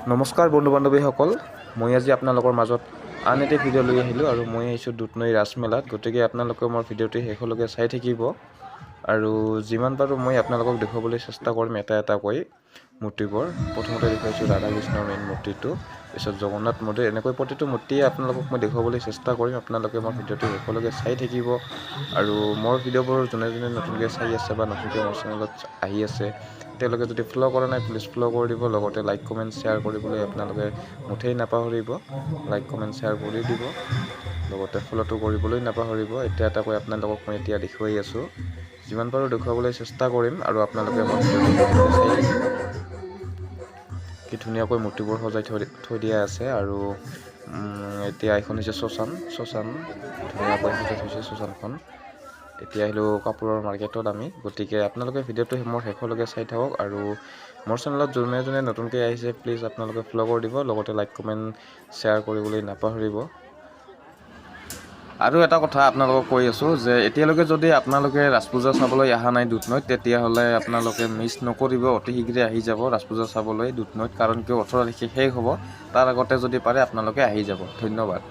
নমস্কাৰ বন্ধু বান্ধৱীসকল, মই আজি আপোনালোকৰ মাজত আন এটি ভিডিঅ' লৈ আহিলোঁ আৰু মই আহিছোঁ দুধনৈ ৰাসমেলাত। গতিকে আপোনালোকে মোৰ ভিডিঅ'টো শেষলৈকে চাই থাকিব আৰু যিমান পাৰোঁ মই আপোনালোকক দেখুৱাবলৈ চেষ্টা কৰিম এটাকৈ মূৰ্তিবোৰ। প্ৰথমতে দেখুৱাইছোঁ ৰাধা কৃষ্ণৰ মেইন মূৰ্তিটো, পিছত জগন্নাথ মন্দিৰ, এনেকৈ প্ৰতিটো মূৰ্তিয়ে আপোনালোকক মই দেখুৱাবলৈ চেষ্টা কৰিম। আপোনালোকে মোৰ ভিডিঅ'টো শেষলৈকে চাই থাকিব আৰু মোৰ ভিডিঅ'বোৰ যোনে যোনে নতুনকৈ চাই আছে বা নতুনকৈ মোৰ চেনেলত আহি আছে তেওঁলোকে যদি ফ'ল' কৰা নাই প্লিজ ফ'ল' কৰি দিব। লগতে লাইক কমেণ্ট শ্বেয়াৰ কৰিবলৈ আপোনালোকে মুঠেই নাপাহৰিব। লাইক কমেণ্ট শ্বেয়াৰ কৰি দিব, লগতে ফ'ল'টো কৰিবলৈ নাপাহৰিব। এটাকৈ আপোনালোকক মই এতিয়া দেখুৱাই আছোঁ, যিমান পাৰোঁ দেখুৱাবলৈ চেষ্টা কৰিম আৰু আপোনালোকে মোৰ ভিডিঅ'টো চাই থাকিব। কি ধুনীয়াকৈ মূৰ্তিবোৰ সজাই থৈ দিয়া আছে আৰু এতিয়া এখন হৈছে শ্মশান ধুনীয়াকৈ সজাই থৈছে শ্মশানখন। এতিয়া আহিলোঁ কাপোৰৰ মাৰ্কেটত আমি। গতিকে আপোনালোকে ভিডিঅ'টো মোৰ শেষলৈকে চাই থাকক আৰু মোৰ চেনেলত যোনে যোনে নতুনকৈ আহিছে প্লিজ আপোনালোকে ফ'ল' কৰি দিব, লগতে লাইক কমেণ্ট শ্বেয়াৰ কৰিবলৈ নাপাহৰিব। আৰু এটা কথা আপোনালোকক কৈ আছোঁ যে এতিয়ালৈকে যদি আপোনালোকে ৰাস পূজা চাবলৈ অহা নাই দুধনৈত, তেতিয়াহ'লে আপোনালোকে মিছ নকৰিব, অতি শীঘ্ৰে আহি যাব ৰাস পূজা চাবলৈ দুধনৈত। কাৰণ কিয় 18 তাৰিখে শেষ হ'ব, তাৰ আগতে যদি পাৰে আপোনালোকে আহি যাব। ধন্যবাদ।